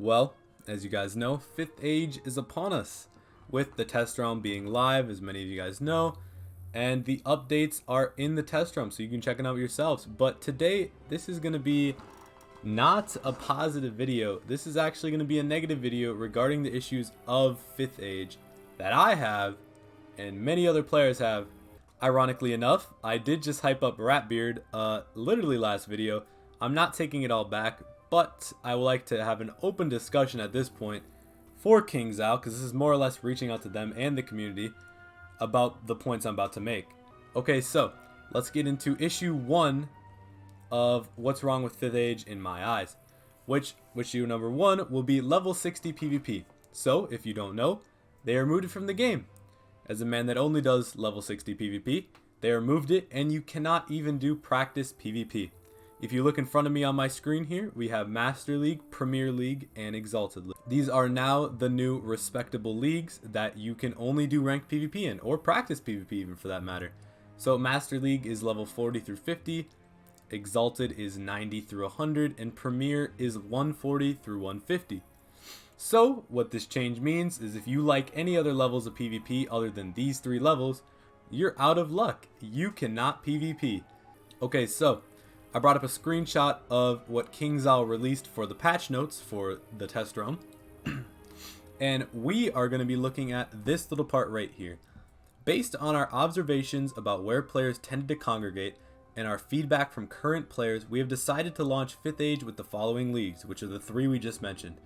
Well, as you guys know, 5th Age is upon us, with the test realm being live, as many of you guys know, and the updates are in the test realm, so you can check it out yourselves. But today, this is going to be not a positive video. This is actually going to be a negative video regarding the issues of 5th Age that I have and many other players have. Ironically enough, I did just hype up Ratbeard literally last video. I'm not taking it all back, but I would like to have an open discussion at this point for KingsIsle, because this is more or less reaching out to them and the community about the points I'm about to make. Okay, so let's get into issue 1 of what's wrong with 5th Age in my eyes. Which issue number 1 will be level 60 PvP. So, if you don't know, they are removed it from the game. As a man that only does level 60 PvP, they removed it and you cannot even do practice PvP. If you look in front of me on my screen here, we have Master League, Premier League, and Exalted League. These are now the new respectable leagues that you can only do ranked PvP in, or practice PvP even for that matter. So Master League is level 40 through 50, Exalted is 90 through 100, and Premier is 140 through 150. So what this change means is if you like any other levels of PvP other than these 3 levels, you're out of luck. You cannot PvP. Okay, so I brought up a screenshot of what KingsIsle released for the patch notes for the test realm. And we are going to be looking at this little part right here. Based on our observations about where players tended to congregate and our feedback from current players, we have decided to launch 5th Age with the following leagues, which are the 3 we just mentioned.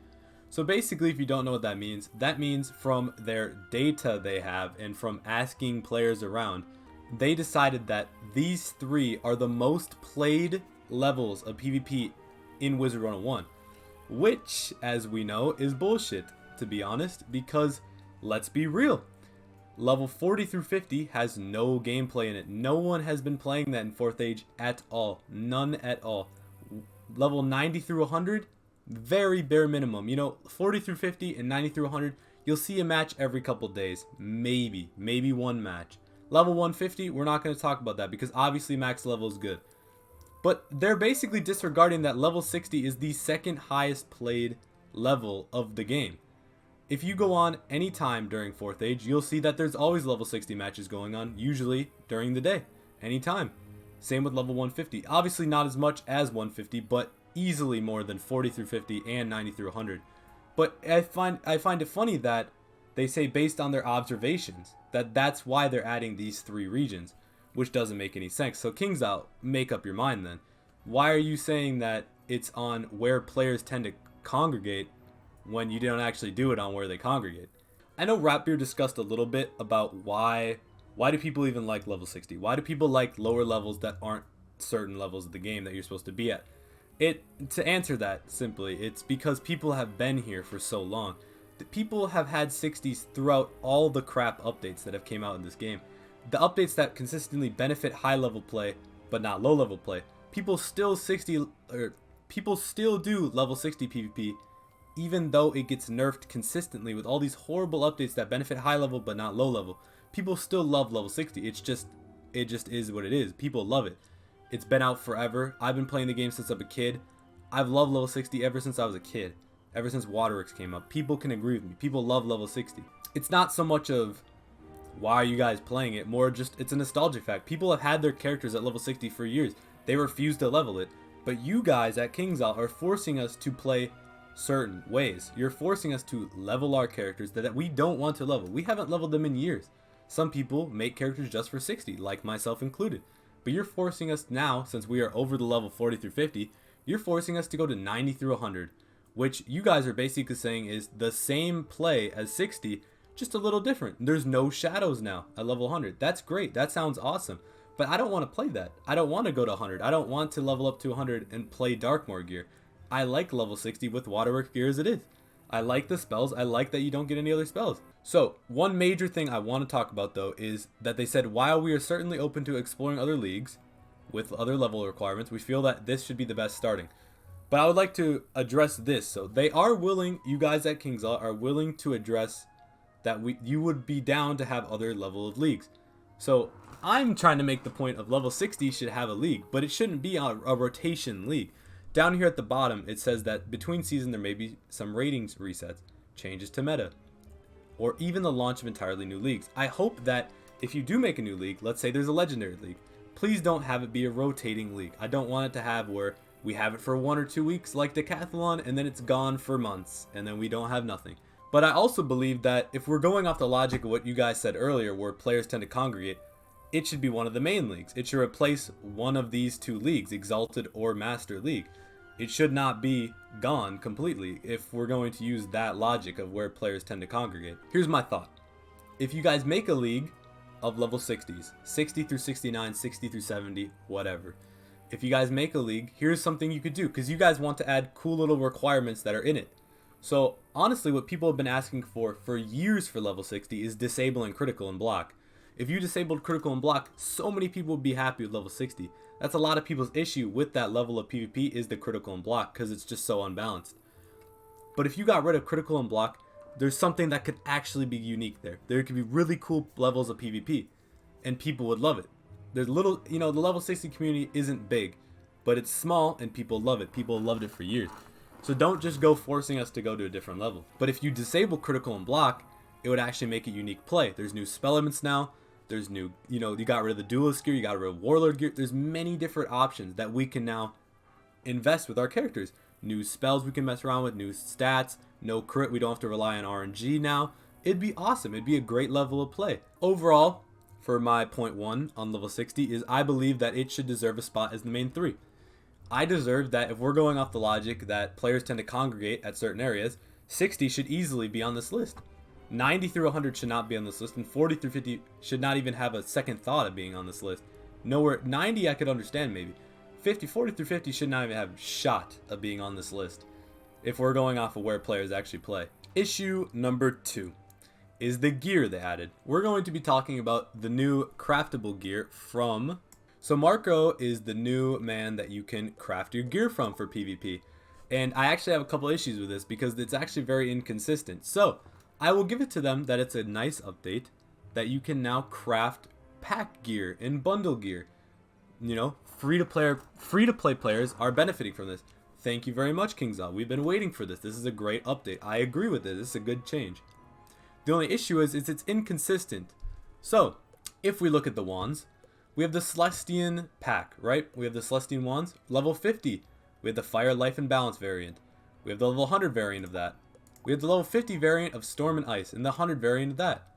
So basically, if you don't know what that means from their data they have and from asking players around, they decided that these 3 are the most played levels of PvP in Wizard 101, which, as we know, is bullshit, to be honest, because let's be real. Level 40 through 50 has no gameplay in it. No one has been playing that in 4th Age at all. None at all. Level 90 through 100, very bare minimum. You know, 40 through 50 and 90 through 100, you'll see a match every couple days. Maybe one match. Level 150, we're not going to talk about that because obviously max level is good. But they're basically disregarding that level 60 is the second highest played level of the game. If you go on any time during 4th Age, you'll see that there's always level 60 matches going on, usually during the day, anytime. Same with level 150. Obviously not as much as 150, but easily more than 40 through 50 and 90 through 100. But I find it funny that they say based on their observations that that's why they're adding these 3 regions, which doesn't make any sense. So KingsIsle, make up your mind then. Why are you saying that it's on where players tend to congregate when you don't actually do it on where they congregate? I know Ratbeard discussed a little bit about why do people even like level 60? Why do people like lower levels that aren't certain levels of the game that you're supposed to be at? To answer that simply, it's because people have been here for so long. The people have had 60s throughout all the crap updates that have came out in this game. The updates that consistently benefit high level play but not low level play. People still do level 60 PvP even though it gets nerfed consistently with all these horrible updates that benefit high level but not low level. People still love level 60. It just is what it is. People love it. It's been out forever. I've been playing the game since I'm a kid. I've loved level 60 ever since I was a kid. Ever since Waterworks came up. People can agree with me. People love level 60. It's not so much of why are you guys playing it, more just it's a nostalgia fact. People have had their characters at level 60 for years. They refuse to level it. But you guys at KingsIsle are forcing us to play certain ways. You're forcing us to level our characters that we don't want to level. We haven't leveled them in years. Some people make characters just for 60, like myself included. But you're forcing us now, since we are over the level 40 through 50, you're forcing us to go to 90 through 100, which you guys are basically saying is the same play as 60, just a little different. There's no shadows now at level 100. That's great. That sounds awesome. But I don't want to play that. I don't want to go to 100. I don't want to level up to 100 and play Darkmoor gear. I like level 60 with Waterworks gear as it is. I like the spells. I like that you don't get any other spells. So, one major thing I want to talk about though is that they said while we are certainly open to exploring other leagues with other level requirements, we feel that this should be the best starting. But I would like to address this. So they are willing, you guys at KingsIsle are willing to address that you would be down to have other level of leagues. So I'm trying to make the point of level 60 should have a league, but it shouldn't be a rotation league. Down here at the bottom, it says that between seasons there may be some ratings resets, changes to meta, or even the launch of entirely new leagues. I hope that if you do make a new league, let's say there's a legendary league, please don't have it be a rotating league. I don't want it to have where we have it for 1 or 2 weeks like Decathlon and then it's gone for months and then we don't have nothing. But I also believe that if we're going off the logic of what you guys said earlier, where players tend to congregate, it should be one of the main leagues. It should replace one of these 2 leagues, Exalted or Master League. It should not be gone completely if we're going to use that logic of where players tend to congregate. Here's my thought. If you guys make a league of level 60s, 60 through 69, 60 through 70, whatever. If you guys make a league, here's something you could do, because you guys want to add cool little requirements that are in it. So honestly, what people have been asking for years for level 60 is disabling critical and block. If you disabled critical and block, so many people would be happy with level 60. That's a lot of people's issue with that level of PvP is the critical and block, because it's just so unbalanced. But if you got rid of critical and block, there's something that could actually be unique there. There could be really cool levels of PvP, and people would love it. There's little, the level 60 community isn't big, but it's small, and people love it. People loved it for years. So don't just go forcing us to go to a different level. But if you disable critical and block, it would actually make a unique play. There's new Spelmans now. There's new, you got rid of the duelist gear, you got rid of warlord gear. There's many different options that we can now invest with our characters. New spells we can mess around with, new stats, no crit, we don't have to rely on RNG now. It'd be awesome. It'd be a great level of play. Overall, for my point 1 on level 60 is I believe that it should deserve a spot as the main 3. I deserve that. If we're going off the logic that players tend to congregate at certain areas, 60 should easily be on this list. 90 through 100 should not be on this list, and 40 through 50 should not even have a second thought of being on this list. Nowhere. 90 I could understand maybe. 40 through 50 should not even have a shot of being on this list if we're going off of where players actually play. Issue number 2 is the gear they added. We're going to be talking about the new craftable gear from... So Marco is the new man that you can craft your gear from for PvP. And I actually have a couple issues with this because it's actually very inconsistent. So I will give it to them that it's a nice update that you can now craft pack gear and bundle gear. Free to play players are benefiting from this. Thank you very much, KingsIsle. We've been waiting for this. This is a great update. I agree with it. This is a good change. The only issue is it's inconsistent. So if we look at the wands, we have the Celestian pack, right? We have the Celestian wands, level 50. We have the Fire, Life, and Balance variant. We have the level 100 variant of that. We have the level 50 variant of Storm and Ice, and the 100 variant of that.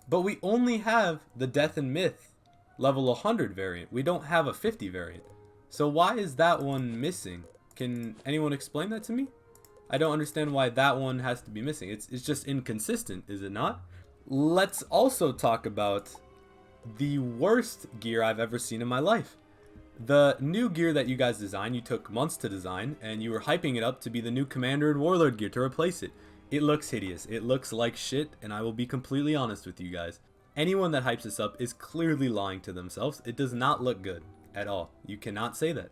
But we only have the Death and Myth level 100 variant. We don't have a 50 variant. So why is that one missing? Can anyone explain that to me? I don't understand why that one has to be missing. It's just inconsistent, is it not? Let's also talk about the worst gear I've ever seen in my life. The new gear that you guys designed, you took months to design, and you were hyping it up to be the new Commander and Warlord gear to replace it. It looks hideous. It looks like shit, and I will be completely honest with you guys. Anyone that hypes this up is clearly lying to themselves. It does not look good at all. You cannot say that.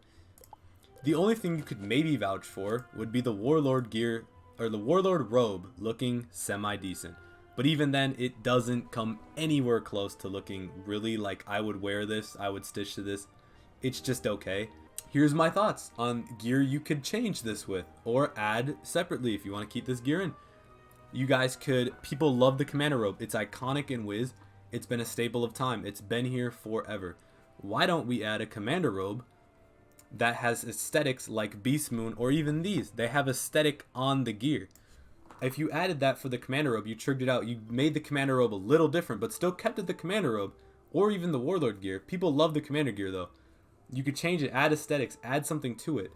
The only thing you could maybe vouch for would be the Warlord gear, or the Warlord robe looking semi-decent. But even then, it doesn't come anywhere close to looking really like I would wear this, I would stitch to this. It's just okay. Here's my thoughts on gear you could change this with, or add separately if you want to keep this gear in. You guys could, people love the Commander robe. It's iconic in Wiz. It's been a staple of time. It's been here forever. Why don't we add a Commander robe that has aesthetics like Beast Moon, or even these? They have aesthetic on the gear. If you added that for the Commander robe, you triggered it out, you made the Commander robe a little different, but still kept it the Commander robe, or even the Warlord gear. People love the Commander gear though. You could change it, add aesthetics, add something to it.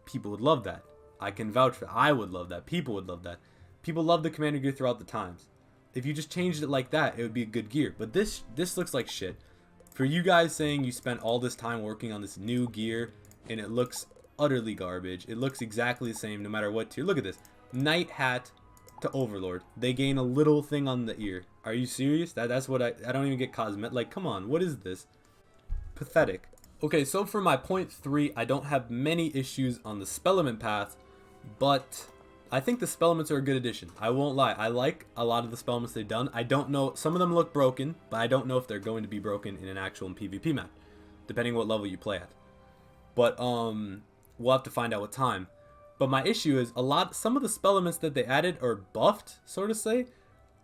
People would love that. I can vouch for it. I would love that. People would love that. People love the Commander gear throughout the times. If you just changed it like that, it would be a good gear. But this looks like shit. For you guys saying you spent all this time working on this new gear and it looks utterly garbage. It looks exactly the same no matter what tier. Look at this. Knight hat to Overlord. They gain a little thing on the ear. Are you serious? That's what I don't even get cosmetic. Like, come on. What is this? Pathetic. Okay, so for my point 3, I don't have many issues on the Spelman path, but I think the Spelmans are a good addition. I won't lie. I like a lot of the Spelmans they've done. I don't know. Some of them look broken, but I don't know if they're going to be broken in an actual PvP map, depending what level you play at. But we'll have to find out what time. But my issue is some of the Spelmans that they added or buffed, so to say,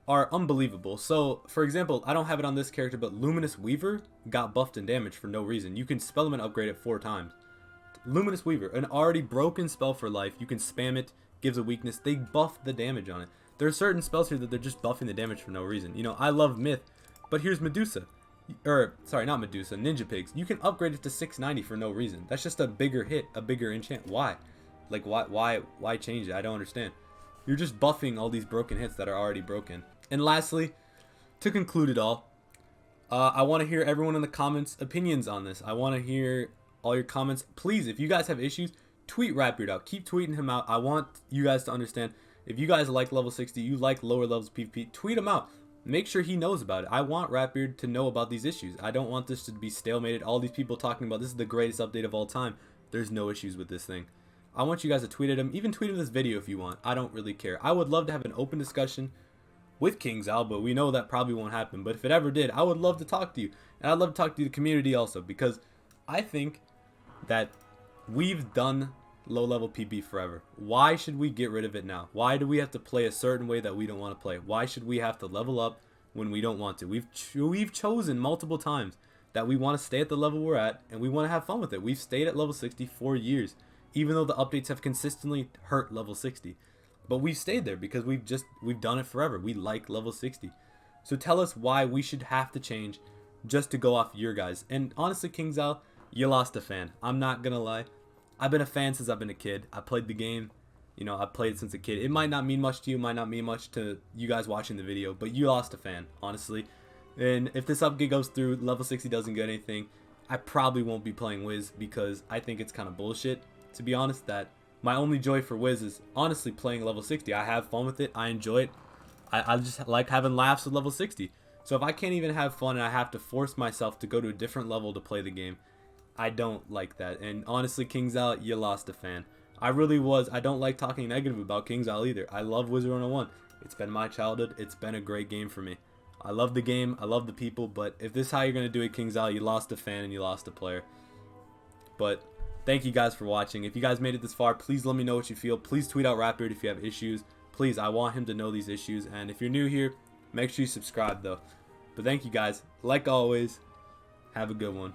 are unbelievable. So, for example, I don't have it on this character, but Luminous Weaver got buffed and damaged for no reason. You can Spellman upgrade it 4 times. Luminous Weaver, an already broken spell for life. You can spam it, gives a weakness. They buff the damage on it. There are certain spells here that they're just buffing the damage for no reason. You know, I love Myth, but here's Medusa. Or, sorry, not Medusa, Ninja Pigs. You can upgrade it to 690 for no reason. That's just a bigger hit, a bigger enchant. Why? Like, why change it? I don't understand. You're just buffing all these broken hits that are already broken. And lastly, to conclude it all, I want to hear everyone in the comments opinions on this. I want to hear all your comments. Please, if you guys have issues, tweet Ratbeard out. Keep tweeting him out. I want you guys to understand. If you guys like level 60, you like lower levels of PvP, tweet him out. Make sure he knows about it. I want Ratbeard to know about these issues. I don't want this to be stalemated. All these people talking about this is the greatest update of all time. There's no issues with this thing. I want you guys to tweet at him. Even tweet him this video if you want. I don't really care. I would love to have an open discussion with KingsIsle, but we know that probably won't happen. But if it ever did, I would love to talk to you. And I'd love to talk to the community also, because I think that we've done low-level PB forever. Why should we get rid of it now? Why do we have to play a certain way that we don't want to play? Why should we have to level up when we don't want to? We've chosen multiple times that we want to stay at the level we're at, and we want to have fun with it. We've stayed at level 60 for years, even though the updates have consistently hurt level 60. But we've stayed there because we've done it forever. We like level 60. So tell us why we should have to change just to go off your guys. And honestly, KingsIsle, you lost a fan. I'm not gonna lie. I've been a fan since I've been a kid. I played the game. You know, I played it since a kid. It might not mean much to you, might not mean much to you guys watching the video, but you lost a fan, honestly. And if this update goes through, level 60 doesn't get anything, I probably won't be playing Wiz because I think it's kind of bullshit, to be honest. That my only joy for Wiz is honestly playing level 60. I have fun with it. I enjoy it. I just like having laughs with level 60. So if I can't even have fun and I have to force myself to go to a different level to play the game, I don't like that. And honestly, KingsIsle, you lost a fan. I really was. I don't like talking negative about KingsIsle either. I love Wizard 101. It's been my childhood. It's been a great game for me. I love the game. I love the people. But if this is how you're going to do it, KingsIsle, you lost a fan and you lost a player. But thank you guys for watching. If you guys made it this far, please let me know what you feel. Please tweet out Ratbeard if you have issues. Please, I want him to know these issues. And if you're new here, make sure you subscribe though. But thank you guys. Like always, have a good one.